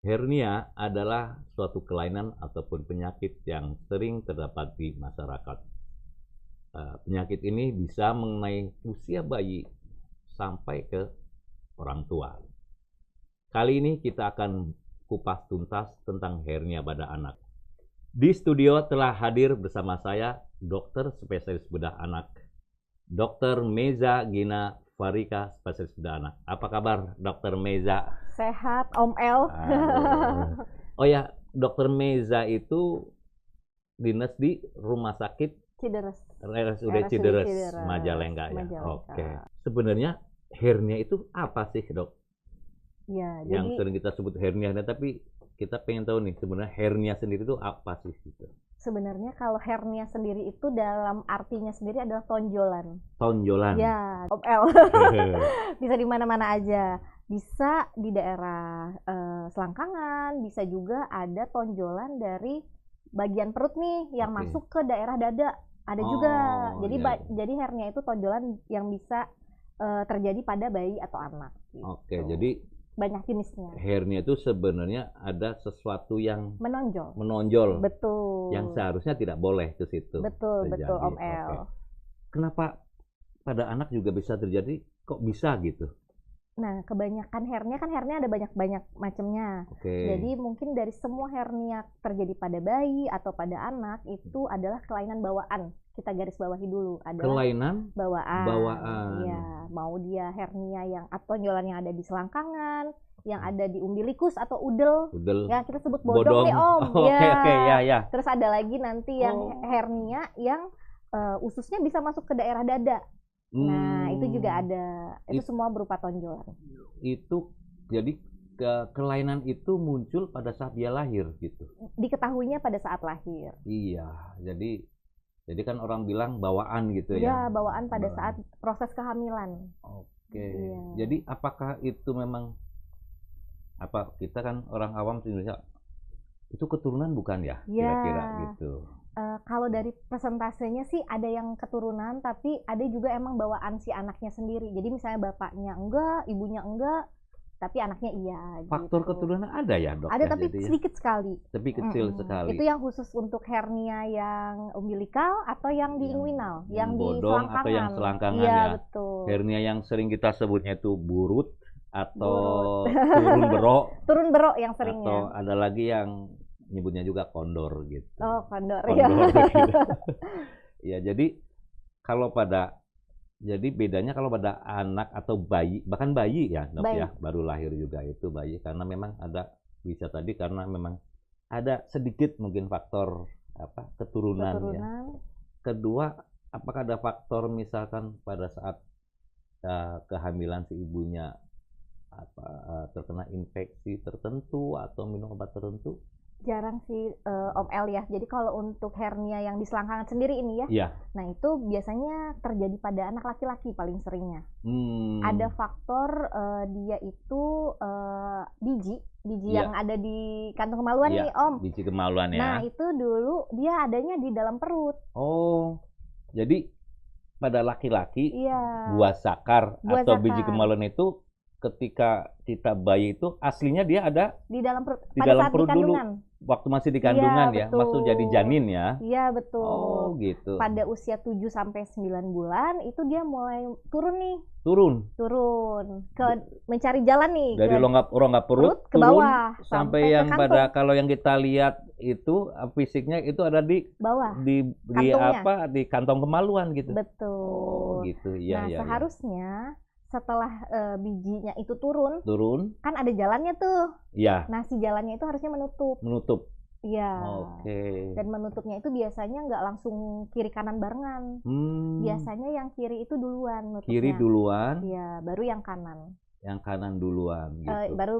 Hernia adalah suatu kelainan ataupun penyakit yang sering terdapat di masyarakat. Penyakit ini bisa mengenai usia bayi sampai ke orang tua. Kali ini kita akan kupas tuntas tentang hernia pada anak. Di studio telah hadir bersama saya dokter spesialis bedah anak, Dr. Meza Gina Farika, spesialis bedah anak. Apa kabar, Dr. Meza? Sehat, Om El. Oh ya, Dr. Meza itu dinas di Rumah Sakit Cideres. RSUD Cideres, Majalengka ya. Oke. Sebenarnya hernia itu apa sih, Dok? Ya, Yang jadi sering kita sebut hernia, tapi kita pengen tahu nih sebenarnya hernia sendiri itu apa sih gitu. sebenarnya kalau hernia sendiri itu dalam artinya sendiri adalah tonjolan. Tonjolan. Ya, Om El. Bisa di mana-mana aja. Bisa di daerah selangkangan, bisa juga ada tonjolan dari bagian perut nih yang Oke. masuk ke daerah dada. Ada juga. Oh, Jadi iya. jadi hernia itu tonjolan yang bisa terjadi pada bayi atau anak. Oke, gitu. jadi Banyak jenisnya. hernia itu sebenarnya ada sesuatu yang Menonjol. menonjol Betul. yang seharusnya tidak boleh ke situ. Betul, betul terjadi. Om El. Oke. Kenapa pada anak juga bisa terjadi? Kok bisa gitu? Nah, kebanyakan hernia kan hernia ada banyak-banyak macamnya. Oke. Jadi mungkin dari semua hernia terjadi pada bayi atau pada anak itu adalah kelainan bawaan. Kita garis bawahi dulu adalah Kelainan bawaan. bawaan. Iya, mau dia hernia yang atau tonjolan yang ada di selangkangan, yang ada di umbilikus atau udel. udel, Ya, kita sebut bodong nih, Om. Oh, Ya. Oke, ya, ya. Terus ada lagi nanti yang Oh. hernia yang ususnya bisa masuk ke daerah dada. Nah, itu juga ada. Itu semua berupa tonjolan. Itu jadi kelainan itu muncul pada saat dia lahir gitu. Diketahuinya pada saat lahir. Iya, jadi kan orang bilang bawaan gitu Ya, ya. bawaan pada Bawaan. saat proses kehamilan. Oke. Iya. Jadi apakah itu memang apa kita kan orang awam di Indonesia itu keturunan bukan ya Ya. kira-kira gitu. Kalau dari persentasenya sih ada yang keturunan, tapi ada juga emang bawaan si anaknya sendiri. Jadi misalnya bapaknya enggak, ibunya enggak, tapi anaknya iya. Faktor gitu. keturunan ada ya, Dok? Ada ya, tapi jadi ya? sedikit sekali. Tapi kecil sekali. Itu yang khusus untuk hernia yang umbilikal atau yang di inguinal, yang di bodong atau yang selangkangan Iya, ya. betul. Hernia yang sering kita sebutnya itu burut atau turun berok Turun berok yang atau seringnya. ada lagi yang nyebutnya juga kondor gitu. Oh, kondor ya. Kondor gitu. Ya, jadi bedanya kalau pada anak atau bayi, bahkan bayi ya, Dok Bayi. ya, baru lahir juga itu bayi karena memang bisa tadi karena memang ada sedikit mungkin faktor keturunan ya. Kedua, apakah ada faktor misalkan pada saat kehamilan si ibunya terkena infeksi tertentu atau minum obat tertentu? Jarang sih Om El ya. Jadi kalau untuk hernia yang di selangkangan sendiri ini ya. Iya. Nah, itu biasanya terjadi pada anak laki-laki paling seringnya. Hmm. Ada faktor dia itu biji Iya. yang ada di kantung kemaluan Iya, nih, Om. biji kemaluan ya. Nah, itu dulu dia adanya di dalam perut. Oh, jadi pada laki-laki Iya. buah sakar Buah atau sakar. biji kemaluan itu ketika kita bayi itu aslinya dia ada Di dalam perut. Di Pada dalam saat perut di dulu. kandungan. waktu masih di kandungan ya, betul. masuk jadi janin ya. Iya, betul. Oh, gitu. Pada usia 7 sampai 9 bulan itu dia mulai turun nih. Turun Ke mencari jalan nih dari rongga perut ke turun bawah sampai yang ke pada kalau yang kita lihat itu fisiknya itu ada di bawah. di Kantungnya. di kantong kemaluan gitu. Oh, Betul. gitu. Iya, Nah, iya. seharusnya setelah bijinya itu turun, Turun, kan ada jalannya tuh. ya, Nah, si jalannya itu harusnya menutup. Iya. Oke. Dan menutupnya itu biasanya nggak langsung kiri kanan barengan. Biasanya yang kiri itu duluan nutupnya. Kiri duluan, Iya, baru yang kanan. yang kanan duluan gitu. Baru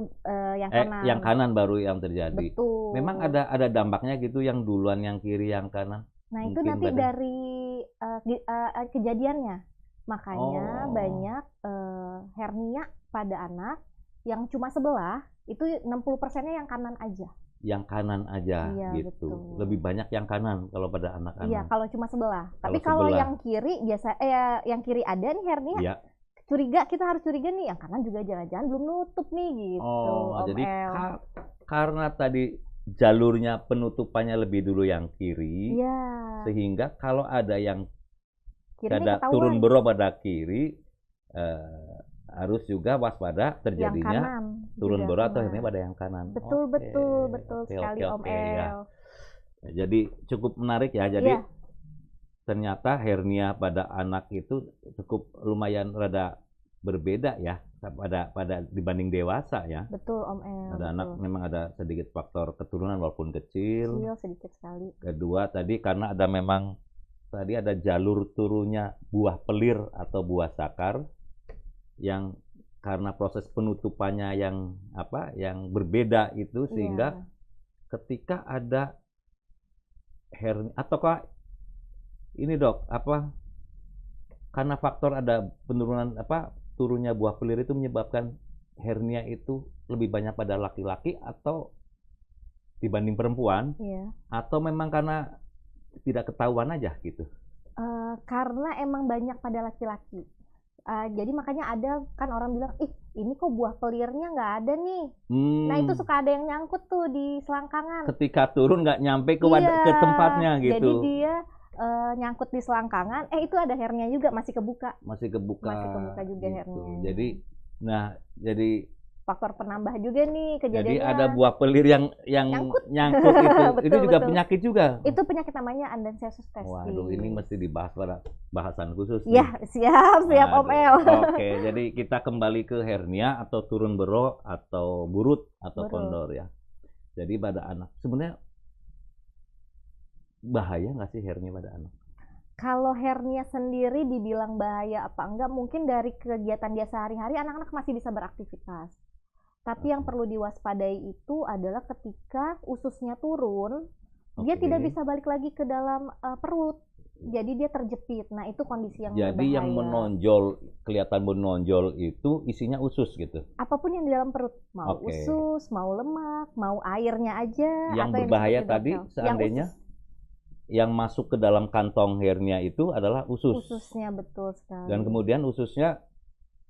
yang kanan. Yang kanan baru yang terjadi. Betul. Memang ada dampaknya gitu yang duluan, yang kiri, yang kanan. Nah, itu Mungkin nanti badan- dari kejadiannya. Makanya Oh. banyak hernia pada anak yang cuma sebelah, itu 60%-nya yang kanan aja. Yang kanan aja Iya, gitu. betul. Lebih banyak yang kanan kalau pada anak-anak. Iya, kalau cuma sebelah. Tapi Kalau kalau sebelah. yang kiri yang kiri ada nih hernia, Iya. curiga, kita harus curiga nih, yang kanan juga jangan-jangan belum nutup nih gitu, Om Jadi El. karena tadi jalurnya penutupannya lebih dulu yang kiri, Iya, sehingga kalau ada yang kirinya ada turun ketahuan. bero pada kiri, harus juga waspada Yang terjadinya kanan turun juga bero atau kena. hernia pada yang kanan. Betul, Oke, betul oke, sekali oke, Om oke, ya. El. Jadi cukup menarik ya. Jadi Iya, ternyata hernia pada anak itu cukup lumayan rada berbeda ya pada dibanding dewasa ya. betul Om El, Ada anak betul. memang ada sedikit faktor keturunan walaupun kecil. Kecil sedikit sekali. Kedua tadi karena ada memang tadi ada jalur turunnya buah pelir atau buah sakar yang karena proses penutupannya yang yang berbeda itu sehingga Iya, ketika ada hernia ataukah ini dok karena faktor ada penurunan turunnya buah pelir itu menyebabkan hernia itu lebih banyak pada laki-laki atau dibanding perempuan iya. atau memang karena tidak ketahuan aja gitu. Karena emang banyak pada laki-laki. Jadi makanya ada kan orang bilang, ih ini kok buah pelirnya nggak ada nih. Nah itu suka ada yang nyangkut tuh di selangkangan. Ketika turun nggak nyampe ke Iya, tempatnya jadi gitu. dia nyangkut di selangkangan, itu ada hernia juga masih kebuka. Masih kebuka. Masih kebuka juga gitu. hernianya. Jadi Faktor penambah juga nih jadi kejadiannya. ada buah pelir yang Nyangkut. nyangkut itu. Betul, Itu juga betul. penyakit juga. Itu penyakit namanya Andensesus testis. Waduh, ini mesti dibahas pada bahasan khusus nih. Ya, siap Om El. Oke, jadi kita kembali ke hernia atau turun bero atau burut atau kondor ya. Jadi pada anak sebenarnya bahaya nggak sih hernia pada anak? Kalau hernia sendiri dibilang bahaya apa enggak, mungkin dari kegiatan dia sehari-hari anak-anak masih bisa beraktivitas. Tapi yang perlu diwaspadai itu adalah ketika ususnya turun, dia tidak bisa balik lagi ke dalam perut. Jadi dia terjepit. Nah, itu kondisi yang berbahaya. Jadi yang kelihatan menonjol itu isinya usus gitu. Apapun yang di dalam perut, mau usus, mau lemak, mau airnya aja. Yang atau berbahaya yang tadi seandainya yang masuk ke dalam kantong hernia itu adalah usus. Ususnya, betul sekali. Dan kemudian ususnya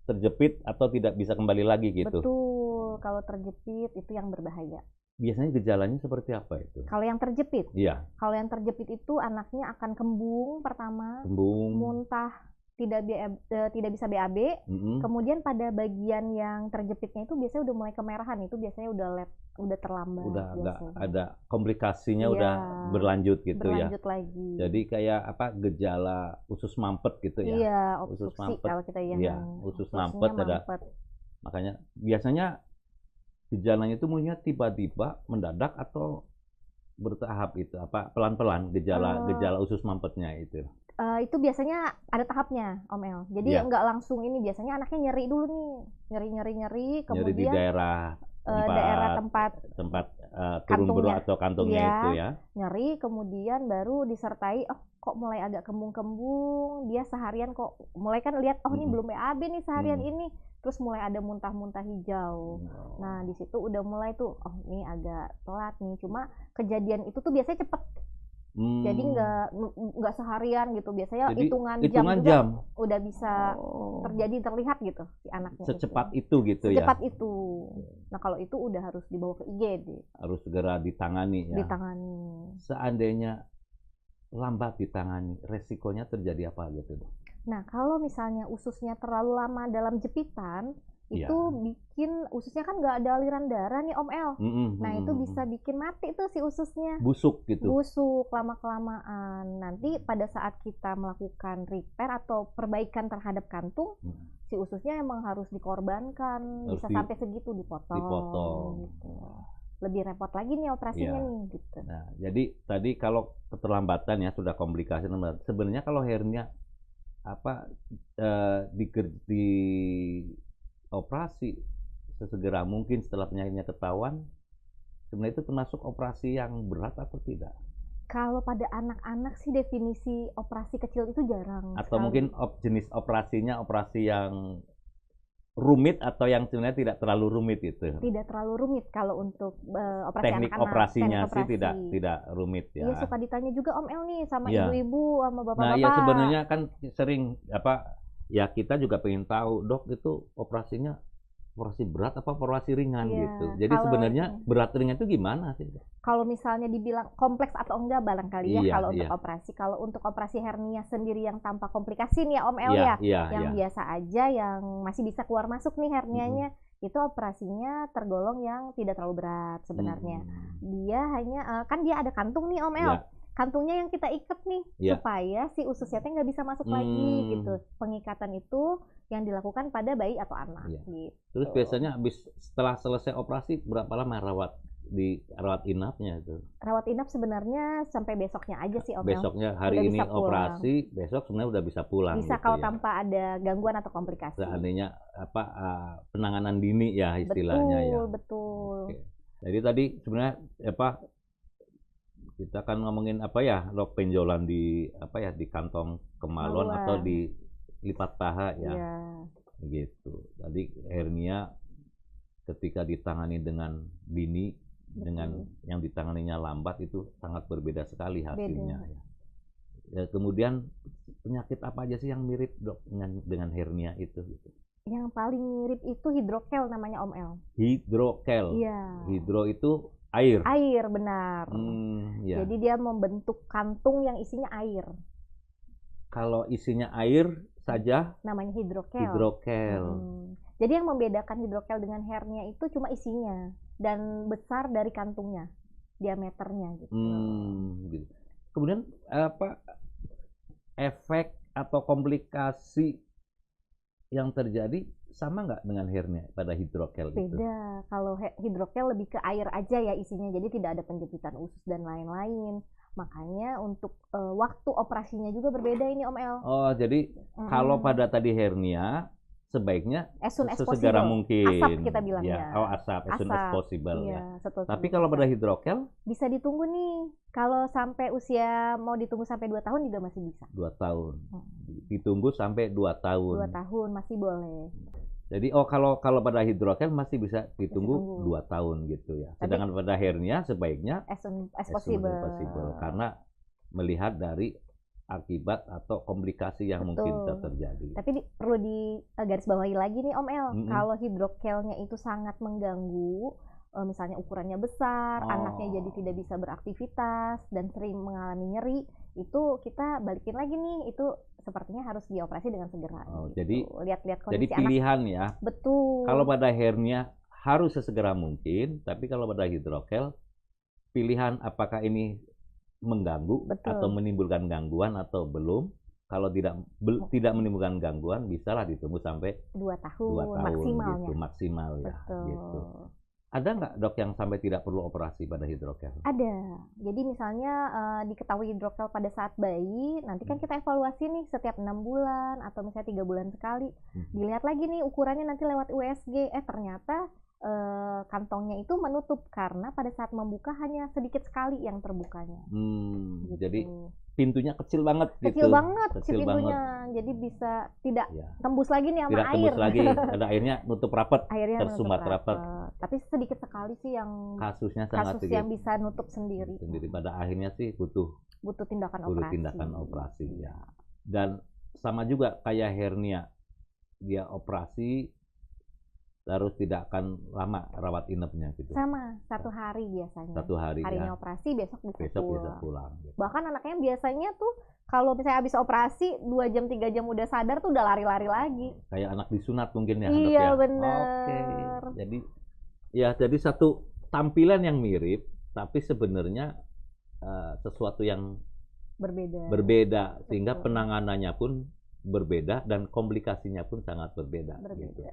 terjepit atau tidak bisa kembali lagi gitu. Betul, kalau terjepit itu yang berbahaya. Biasanya gejalanya seperti apa itu? Kalau yang terjepit? Iya. Kalau yang terjepit itu anaknya akan kembung pertama, muntah, tidak bisa BAB. Kemudian pada bagian yang terjepitnya itu biasanya udah mulai kemerahan, itu biasanya udah terlambat. Udah agak ada komplikasinya, udah berlanjut gitu ya. Berlanjut lagi. Jadi kayak gejala usus mampet gitu ya. Iya, usus mampet kalau kita usus mampet ada. Makanya biasanya gejalanya itu munculnya tiba-tiba mendadak atau bertahap itu pelan-pelan gejala usus mampetnya itu. Itu biasanya ada tahapnya Om El. Jadi enggak langsung ini, biasanya anaknya nyeri dulu nih. Nyeri kemudian nyeri di daerah tempat turun bero atau kantongnya itu ya. Nyeri kemudian baru disertai kok mulai agak kembung-kembung, dia seharian kok mulai kan lihat ini belum BAB nih seharian ini. Terus mulai ada muntah-muntah hijau. Nah, di situ udah mulai tuh ini agak telat nih. Cuma kejadian itu tuh biasanya cepet. Jadi nggak seharian gitu. Biasanya hitungan jam juga udah bisa terlihat gitu si anaknya. Secepat itu gitu ya. Secepat itu. Nah, kalau itu udah harus dibawa ke IGD. Harus segera ditangani ya. Ditangani. Seandainya lambat ditangani, resikonya terjadi apa gitu? Nah, kalau misalnya ususnya terlalu lama dalam jepitan, itu bikin ususnya kan nggak ada aliran darah nih Om El. Nah, itu bisa bikin mati tuh si ususnya. Busuk gitu. Busuk lama-kelamaan. Nanti pada saat kita melakukan repair atau perbaikan terhadap kantung, si ususnya emang harus dikorbankan. Bisa sampai segitu dipotong. Gitu. Lebih repot lagi nih operasinya nih gitu. Nah, jadi tadi kalau keterlambatan ya sudah komplikasi. Sebenarnya kalau hernia di operasi sesegera mungkin setelah penyakitnya ketahuan, sebenarnya itu termasuk operasi yang berat atau tidak? Kalau pada anak-anak sih definisi operasi kecil itu jarang. Atau mungkin jenis operasinya operasi yang rumit atau yang sebenarnya tidak terlalu rumit itu? Tidak terlalu rumit kalau untuk operasi teknik anak-anak. Operasinya sih tidak rumit ya. Iya, suka ditanya juga Om El nih sama ibu-ibu sama bapak-bapak. Nah, ya sebenarnya kan sering ya kita juga pengen tahu, Dok itu operasinya operasi berat apa operasi ringan Iya, gitu. Jadi sebenarnya berat ringan itu gimana sih, Dok? kalau misalnya dibilang kompleks atau enggak barangkali ya Iya, kalau untuk iya. operasi. Kalau untuk operasi hernia sendiri yang tanpa komplikasi nih ya Om El Iya, ya, iya, yang iya. biasa aja yang masih bisa keluar masuk nih hernianya, itu operasinya tergolong yang tidak terlalu berat sebenarnya. Dia hanya kan dia ada kantung nih Om El. Iya. Kantungnya yang kita ikat nih Iya. supaya si ususnya teh nggak bisa masuk lagi gitu. Pengikatan itu yang dilakukan pada bayi atau anak Iya. gitu. Terus biasanya setelah selesai operasi berapa lama rawat inapnya itu? Rawat inap sebenarnya sampai besoknya aja sih Om El. Besoknya hari Udah ini bisa pulang. operasi, besok sebenarnya udah bisa pulang Bisa gitu kalau ya. tanpa ada gangguan atau komplikasi. Seandainya penanganan dini ya istilahnya ya. Betul. Oke. Jadi tadi sebenarnya kita kan ngomongin Dok, penjolan di di kantong kemaluan atau di lipat paha ya. Iya. Gitu. Tadi hernia ketika ditangani dengan dini dengan yang ditanganinya lambat itu sangat berbeda sekali hasilnya ya. Ya, kemudian penyakit apa aja sih yang mirip, Dok, dengan hernia itu gitu? Yang paling mirip itu hidrokel namanya Om El. Hidrokel. Iya. Hidro itu air. Air, benar. Ya. Jadi dia membentuk kantung yang isinya air. Kalau isinya air saja namanya hidrokel. Hidrokel. Jadi yang membedakan hidrokel dengan hernia itu cuma isinya dan besar dari kantungnya, diameternya gitu. Gitu. Kemudian efek atau komplikasi yang terjadi sama nggak dengan hernia pada hidrokel itu? Beda. Kalau hidrokel lebih ke air aja ya isinya, jadi tidak ada penjepitan usus dan lain-lain. Makanya untuk waktu operasinya juga berbeda ini Om El. Oh, jadi kalau pada tadi hernia sebaiknya sesegera mungkin. Asap kita bilangnya. Ya. Oh, asap, as soon as possible iya, ya. Tapi kalau pada hidrokel? Bisa ditunggu nih. Kalau sampai usia mau ditunggu sampai 2 tahun juga masih bisa. 2 tahun. Ditunggu sampai 2 tahun. 2 tahun masih boleh. Jadi kalau pada hidrokel masih bisa ditunggu 2 tahun gitu ya. Sedangkan pada hernia sebaiknya as soon as possible. Karena melihat dari akibat atau komplikasi yang mungkin bisa terjadi. Tapi perlu digarisbawahi lagi nih Om El, kalau hidrokelnya itu sangat mengganggu, misalnya ukurannya besar, anaknya jadi tidak bisa beraktivitas dan sering mengalami nyeri, itu kita balikin lagi nih, itu sepertinya harus dioperasi dengan segera. Jadi lihat-lihat kondisi jadi pilihan anak. Ya. Betul. Kalau pada hernia harus sesegera mungkin, tapi kalau pada hidrokel pilihan apakah ini mengganggu atau menimbulkan gangguan atau belum. Kalau tidak menimbulkan gangguan, bisalah ditunggu sampai 2 tahun maksimalnya. Gitu, maksimal ya. Betul. Gitu. Ada nggak, Dok, yang sampai tidak perlu operasi pada hidrokel? Ada. Jadi misalnya diketahui hidrokel pada saat bayi, nanti kan kita evaluasi nih setiap 6 bulan atau misalnya 3 bulan sekali. Dilihat lagi nih ukurannya nanti lewat USG. Ternyata kantongnya itu menutup karena pada saat membuka hanya sedikit sekali yang terbukanya. Gitu. Jadi pintunya kecil banget gitu. Kecil banget pintunya. Jadi bisa tidak tembus lagi nih sama tidak air. Tembus lagi. Ada airnya nutup rapat. Tersumbat rapat. Tapi sedikit sekali sih yang kasus yang bisa nutup sendiri. Pada akhirnya sih butuh tindakan operasi ya. Dan sama juga kayak hernia. Dia operasi terus tidak akan lama rawat inapnya gitu. Sama, 1 hari biasanya. 1 hari. Harinya operasi, besok bisa pulang. Gitu. Bahkan anaknya biasanya tuh kalau misalnya habis operasi 2 jam 3 jam udah sadar tuh udah lari-lari lagi. Kayak anak disunat mungkin ya, Dok ya. Iya, bener. Oke. Jadi satu tampilan yang mirip, tapi sebenarnya sesuatu yang berbeda sehingga penanganannya pun berbeda dan komplikasinya pun sangat berbeda. Gitu.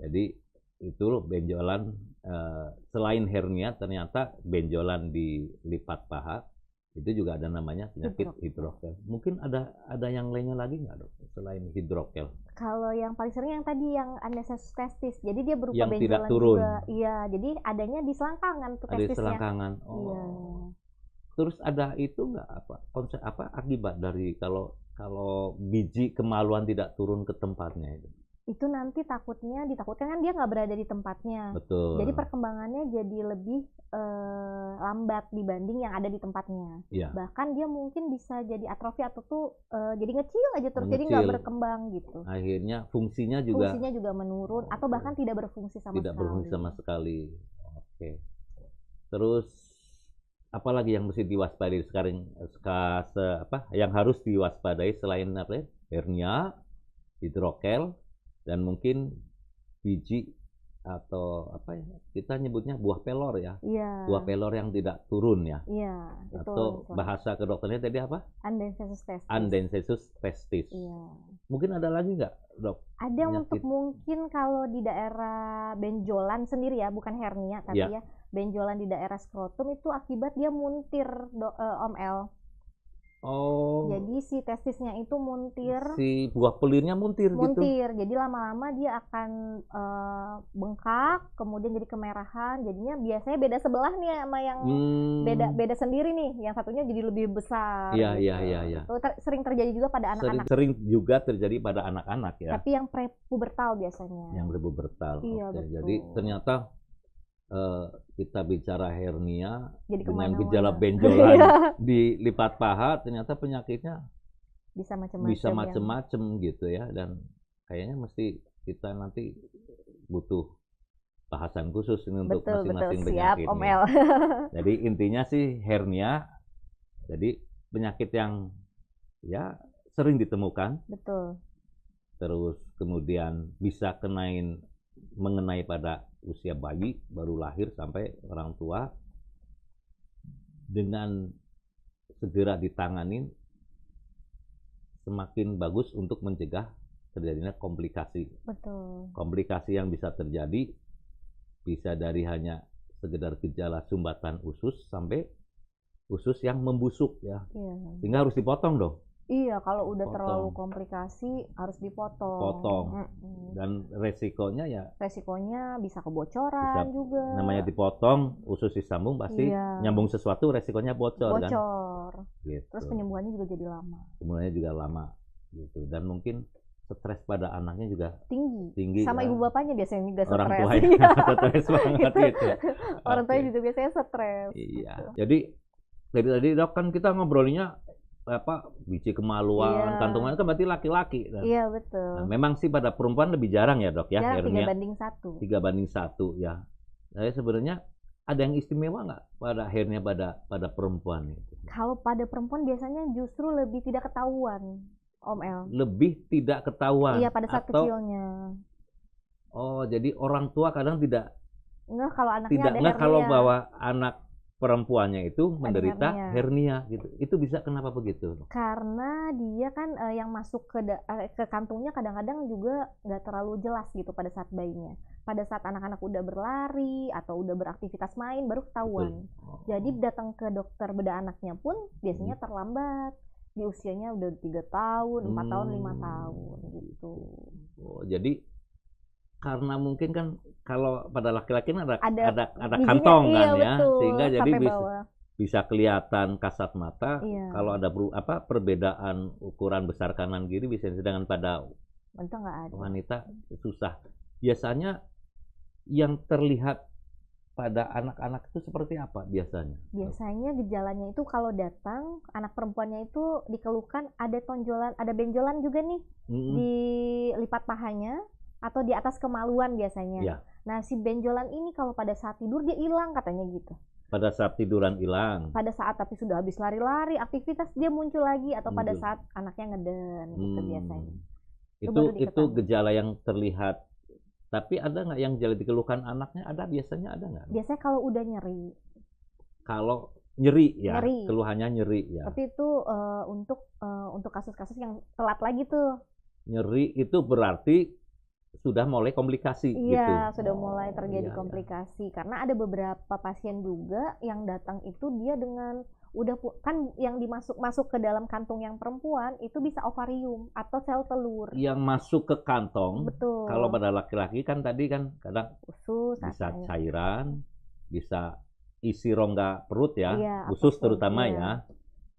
Jadi itu benjolan selain hernia ternyata benjolan di lipat paha itu juga ada namanya penyakit hidrokel. Mungkin ada yang lainnya lagi nggak, Dok, selain hidrokel? Kalau yang paling sering yang tadi yang anesesus testis. Jadi dia berupa yang benjolan tidak turun. Juga. Iya, jadi adanya di selangkangan tuh testisnya. Ada di selangkangan. Iya. Terus ada itu nggak konsep akibat dari kalau biji kemaluan tidak turun ke tempatnya itu? Itu nanti ditakutkan kan dia nggak berada di tempatnya. Betul. Jadi perkembangannya jadi lebih lambat dibanding yang ada di tempatnya. Iya. Bahkan dia mungkin bisa jadi atrofi atau tuh jadi ngecil aja terus, jadi nggak Mengecil. berkembang gitu. Akhirnya fungsinya juga menurun atau bahkan tidak berfungsi sama tidak sekali. berfungsi sama sekali. Oke. Terus apalagi yang mesti diwaspadai sekarang, yang harus diwaspadai selain apa ya? Hernia, hidrokel, dan mungkin biji atau apa ya, kita nyebutnya buah pelor ya. Iya. Buah pelor yang tidak turun ya. Iya, Atau betul. bahasa kedokterannya tadi apa? Andensesus testis. Andensesus testis. Iya. Mungkin ada lagi nggak, Dok? Ada Penyakit. untuk mungkin kalau di daerah benjolan sendiri ya, bukan hernia tapi Iya. ya benjolan di daerah skrotum itu akibat dia muntir, Om El. Oh, Jadi si testisnya itu muntir, si buah pelirnya muntir gitu. jadi lama-lama dia akan bengkak, kemudian jadi kemerahan, jadinya biasanya beda sebelah nih sama yang beda sendiri nih, yang satunya jadi lebih besar. Iya, gitu. iya. Itu sering terjadi juga pada anak-anak. Sering juga terjadi pada anak-anak ya. Tapi yang prepubertal biasanya. Yang prepubertal. Iya, Oke. betul. Jadi ternyata kita bicara hernia Jadi dengan kemana-mana. gejala benjolan di lipat paha, ternyata penyakitnya bisa macam-macam. bisa macem-macem gitu ya, dan kayaknya mesti kita nanti butuh bahasan khusus ini untuk masing-masing penyakit. Siap, Om El. Jadi intinya sih hernia, jadi penyakit yang ya sering ditemukan, Betul. terus kemudian bisa mengenai pada usia bayi baru lahir sampai orang tua, dengan segera ditangani semakin bagus untuk mencegah terjadinya komplikasi. Betul. Komplikasi yang bisa terjadi bisa dari hanya sekedar gejala sumbatan usus sampai usus yang membusuk ya. Iya. Sehingga harus dipotong dong. Iya, kalau udah Potong. terlalu komplikasi harus dipotong. Potong. Dan resikonya ya Resikonya bisa kebocoran juga. namanya dipotong, usus disambung pasti nyambung sesuatu, resikonya bocor kan. Gitu. Terus penyembuhannya juga jadi lama. Penyembuhannya juga lama gitu. Dan mungkin stres pada anaknya juga tinggi sama ya. ibu bapaknya biasanya juga Orang stres. tuanya stres banget gitu. Orang tuanya juga biasanya stres. Iya. Jadi dari tadi Dok kan kita ngobrolnya biji kemaluan, kantongan kan berarti laki-laki. Iya, betul. Nah, memang sih pada perempuan lebih jarang ya Dok ya, hernia. 3/1. 3/1 ya. Saya sebenarnya ada yang istimewa nggak pada hernia pada perempuan itu? Kalau pada perempuan biasanya justru lebih tidak ketahuan, Om El. Lebih tidak ketahuan. Iya, pada saat kecilnya. Oh, jadi orang tua kadang tidak kalau anaknya ada hernia. kalau bahwa anak perempuannya itu menderita hernia gitu. Itu bisa kenapa begitu? Karena dia kan yang masuk ke kantungnya kadang-kadang juga nggak terlalu jelas gitu pada saat bayinya. Pada saat anak-anak udah berlari atau udah beraktivitas main baru ketahuan. Jadi datang ke dokter bedah anaknya pun biasanya terlambat. Di usianya udah 3 tahun, 4 tahun, 5 tahun gitu. Oh, jadi karena mungkin kan kalau pada laki-laki ada giginya, kantong kan ya, betul, sehingga jadi bawah. bisa kelihatan kasat mata. Iya. Kalau ada perbedaan ukuran besar kanan kiri bisa, sedangkan pada wanita susah. Biasanya yang terlihat pada anak-anak itu seperti apa biasanya? Biasanya gejalanya itu kalau datang anak perempuannya itu dikeluhkan ada tonjolan, ada benjolan juga nih di lipat pahanya atau di atas kemaluan biasanya. Ya. Nah, si benjolan ini kalau pada saat tidur dia hilang katanya gitu. Pada saat tiduran hilang. Pada saat tapi sudah habis lari-lari, aktivitas dia muncul lagi atau pada saat anaknya ngeden gitu biasanya. Itu gejala yang terlihat. Tapi ada nggak yang gejala dikeluhkan anaknya? Biasanya ada nggak? Biasanya kalau udah nyeri. Kalau nyeri ya, keluhannya nyeri ya. Tapi itu untuk kasus-kasus yang telat lagi tuh. Nyeri itu berarti sudah mulai komplikasi gitu. Iya, sudah mulai terjadi komplikasi. Karena ada beberapa pasien juga yang datang itu dia dengan kan yang masuk ke dalam kantung yang perempuan itu bisa ovarium atau sel telur. Yang masuk ke kantong. Betul. Kalau pada laki-laki kan tadi kan kadang usus, bisa cairan, bisa isi rongga perut ya, iya, usus terutama ya.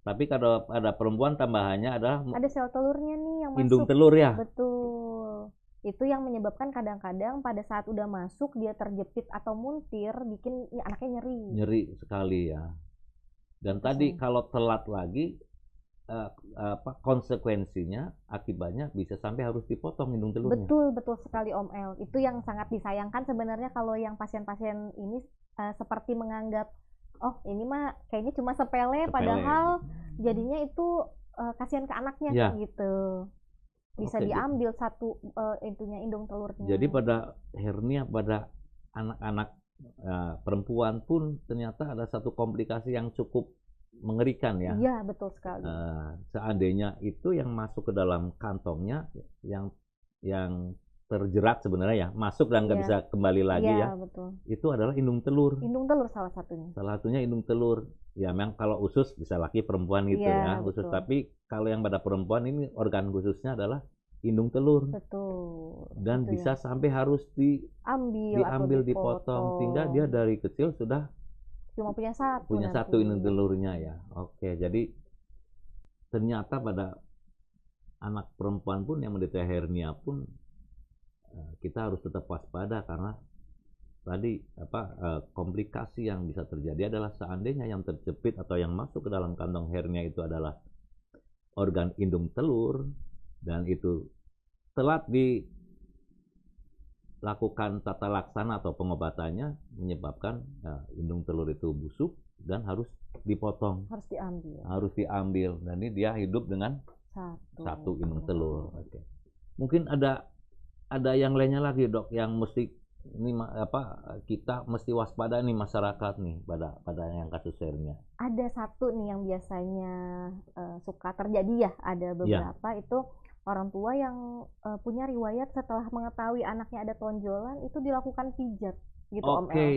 Tapi kalau ada perempuan tambahannya adalah ada sel telurnya nih yang masuk. indung telur ya. Betul. Itu yang menyebabkan kadang-kadang pada saat udah masuk dia terjepit atau muntir bikin ya anaknya nyeri. Nyeri sekali ya. Dan Itu tadi sering. kalau telat lagi konsekuensinya akibatnya bisa sampai harus dipotong hidung telurnya. Betul, betul sekali Om El. Itu yang sangat disayangkan sebenarnya kalau yang pasien-pasien ini seperti menganggap, oh ini mah kayaknya cuma sepele, Sepele. padahal jadinya itu kasihan ke anaknya Ya. gitu. Bisa Oke, diambil satu intunya hidung telurnya. jadi pada hernia pada anak-anak perempuan pun ternyata ada satu komplikasi yang cukup mengerikan ya. Iya, betul sekali. Seandainya itu yang masuk ke dalam kantongnya yang terjerat sebenarnya ya, masuk dan nggak Iya. bisa kembali lagi Iya, ya. betul. Itu adalah indung telur. Indung telur salah satunya. Salah satunya indung telur. Ya memang kalau usus bisa laki perempuan gitu Iya, ya, usus. betul. Tapi kalau yang pada perempuan ini organ khususnya adalah indung telur. Betul. Dan Itu bisa ya. sampai harus Diambil atau dipotong sehingga dia dari kecil sudah cuma punya satu punya nanti. satu indung telurnya ya. Oke, jadi ternyata pada anak perempuan pun yang menderita hernia pun kita harus tetap waspada karena tadi komplikasi yang bisa terjadi adalah seandainya yang terjepit atau yang masuk ke dalam kantong hernia itu adalah organ indung telur dan itu telat dilakukan tata laksana atau pengobatannya menyebabkan indung telur itu busuk dan harus dipotong, Harus diambil. dan ini dia hidup dengan satu indung telur. Oke. Mungkin ada yang lainnya lagi dok yang mesti ini kita mesti waspada nih masyarakat nih pada yang kasus hernia. Ada satu nih yang biasanya suka terjadi ya, ada beberapa itu orang tua yang punya riwayat setelah mengetahui anaknya ada tonjolan itu dilakukan pijat gitu Om El. Oke.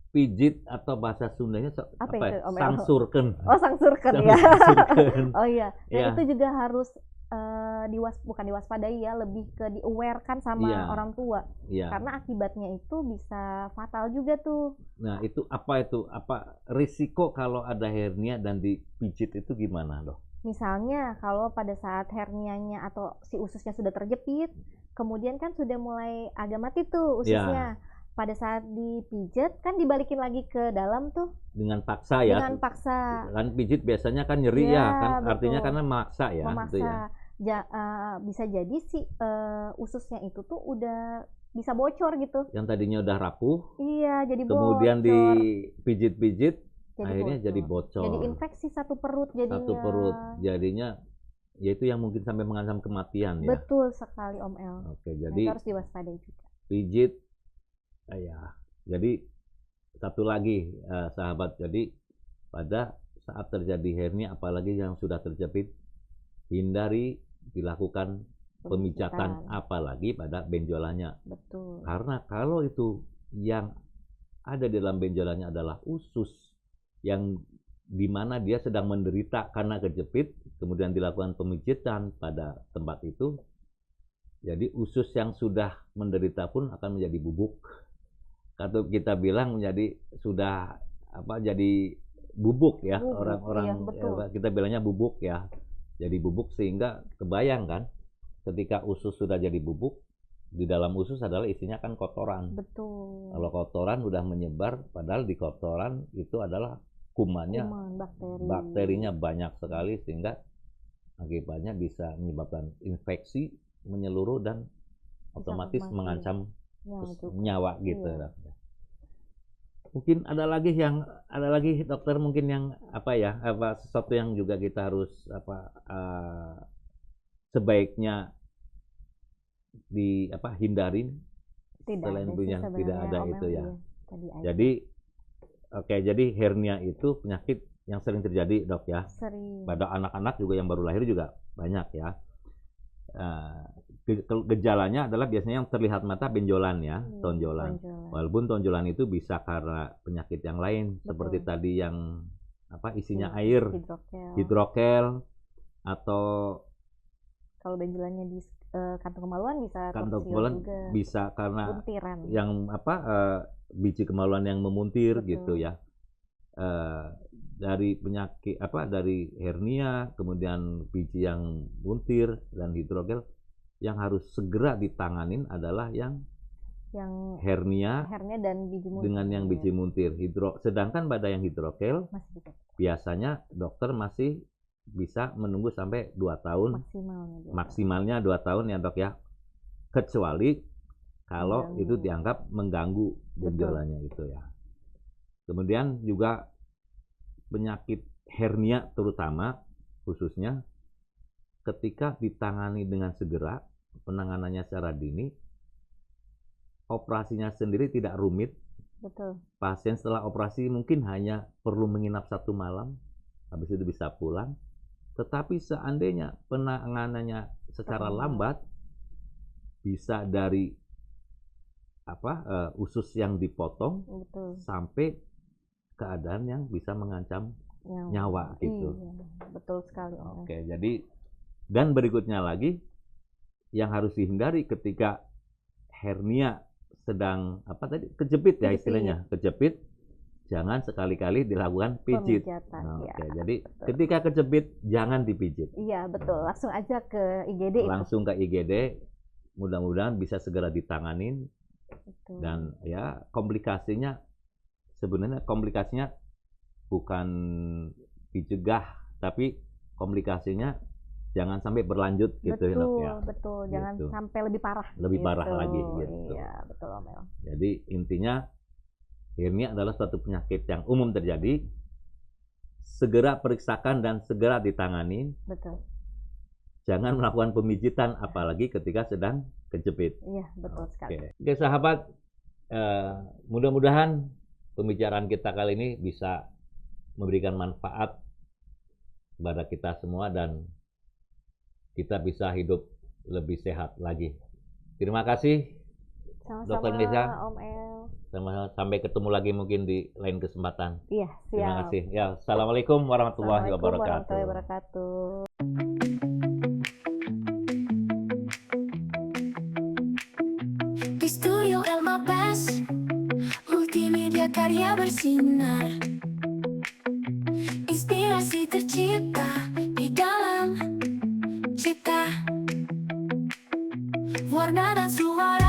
Pijit atau bahasa Sundanya Apa itu, Om El? sangsurken. Oh, sangsurken ya. Sangsurken. Oh iya. Nah, Ya. itu juga harus bukan diwaspadai ya, lebih ke di-aware-kan sama Iya. orang tua. Iya. Karena akibatnya itu bisa fatal juga tuh. Nah, itu apa risiko kalau ada hernia dan dipijit itu gimana, Dok? Misalnya kalau pada saat hernianya atau si ususnya sudah terjepit, kemudian kan sudah mulai agak mati tuh ususnya. Pada saat dipijat kan dibalikin lagi ke dalam tuh Dengan paksa ya. dengan paksa. Kan pijit biasanya kan nyeri Iya, ya, kan betul. artinya karena memaksa ya, gitu ya. Memaksa. Bisa jadi si ususnya itu tuh udah bisa bocor gitu. Yang tadinya udah rapuh, Iya, jadi kemudian bocor. dipijit-pijit, Jadi akhirnya jadi bocor. Jadi infeksi satu perut jadinya. Satu perut, jadinya ya itu yang mungkin sampai mengancam kematian ya. Betul sekali Om El. Oke, Nah, jadi itu harus diwaspadai juga. pijit, ya. Jadi satu lagi sahabat, jadi pada saat terjadi hernia apalagi yang sudah terjepit, hindari dilakukan pemijatan apalagi pada benjolannya. Betul. Karena kalau itu yang ada di dalam benjolannya adalah usus yang dimana dia sedang menderita karena kejepit, kemudian dilakukan pemijitan pada tempat itu, jadi usus yang sudah menderita pun akan menjadi bubuk. Atau kita bilang sudah jadi bubuk ya, orang-orang kita bilangnya bubuk ya. Jadi bubuk sehingga kebayang kan ketika usus sudah jadi bubuk, di dalam usus adalah isinya kan kotoran. Betul. Kalau kotoran udah menyebar, padahal di kotoran itu adalah kumannya, bakterinya banyak sekali sehingga akibatnya bisa menyebabkan infeksi menyeluruh dan otomatis mengancam nyawa gitu. Iya. Mungkin ada lagi dokter mungkin yang sesuatu yang juga kita harus sebaiknya hindarin selain yang tidak ada itu ya. Jadi hernia itu penyakit yang sering terjadi dok ya. Sering. Pada anak-anak juga yang baru lahir juga banyak ya. Gejalanya adalah biasanya yang terlihat mata benjolan ya, tonjolan. Walaupun tonjolan itu bisa karena penyakit yang lain. Betul. Seperti tadi yang isinya air, hidrokel, atau kalau benjolannya di kantong kemaluan bisa kantong kemaluan juga. Bisa karena buntiran. Yang biji kemaluan yang memuntir. Betul. Gitu ya. Dari penyakit dari hernia, kemudian biji yang buntir dan hidrogel yang harus segera ditanganin adalah yang hernia dan biji muntir. dengan yang biji muntir. Sedangkan pada yang hidrokel Masih bisa. biasanya dokter masih bisa menunggu sampai 2 tahun. Maksimalnya 2 tahun ya dok ya. Kecuali kalau itu dianggap mengganggu benjolannya itu ya. Kemudian juga penyakit hernia terutama khususnya ketika ditangani dengan segera, penanganannya secara dini, operasinya sendiri tidak rumit. Betul. Pasien setelah operasi mungkin hanya perlu menginap 1 malam, habis itu bisa pulang. Tetapi seandainya penanganannya secara lambat, bisa dari usus yang dipotong sampai keadaan yang bisa mengancam nyawa gitu. Iya, betul sekali. Oke, jadi dan berikutnya lagi yang harus dihindari ketika hernia sedang kejepit ya istilahnya, kejepit, jangan sekali-kali dilakukan pijit. Oke, jadi ketika kejepit jangan dipijit. Iya, betul. Langsung aja ke IGD. Langsung ke IGD. Mudah-mudahan bisa segera ditanganin. Betul. Dan ya komplikasinya bukan dicegah, tapi komplikasinya jangan sampai berlanjut gitu ya dok ya. Betul, jangan sampai lebih parah. Lebih parah lagi gitu. Iya, betul Omel. Jadi intinya hernia adalah suatu penyakit yang umum terjadi. Segera periksakan dan segera ditangani. Betul. Jangan melakukan pemijitan apalagi ketika sedang kejepit. Iya, betul sekali. Oke sahabat, mudah-mudahan pembicaraan kita kali ini bisa memberikan manfaat kepada kita semua dan kita bisa hidup lebih sehat lagi. Terima kasih, Dr. Nisa. Om El. Sampai ketemu lagi mungkin di lain kesempatan. Iya, siap. Terima kasih. Ya, assalamualaikum warahmatullahi wabarakatuh. Di Studio Elma Best, multimedia karya bersinar. Inspirasi tercipta di dalam cipta, warna dan suara.